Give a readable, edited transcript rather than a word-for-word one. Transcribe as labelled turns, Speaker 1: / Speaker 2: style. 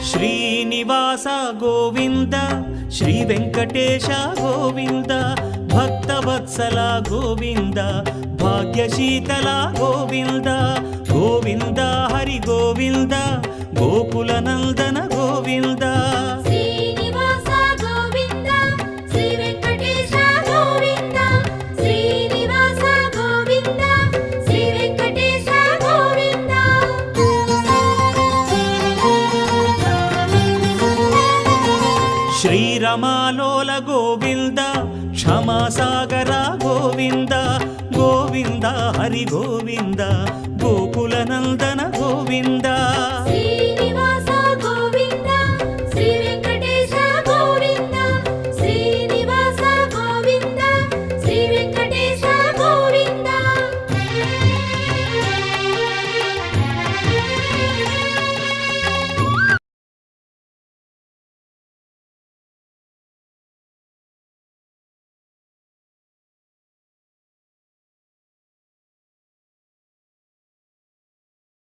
Speaker 1: Srinivasa Govinda Shri Venkatesha Govinda Bhaktavatsala Govinda భాగ్యశీతల Govinda Govinda Hari Govinda Gokula Nandana Govinda
Speaker 2: Srinivasa Govinda Shri Venkatesha Govinda Srinivasa Govinda Shri Venkatesha Govinda
Speaker 1: శ్రీరమాలోల Govinda క్షమాసాగర Govinda Govinda Hari Govinda Gokula Nandana Govinda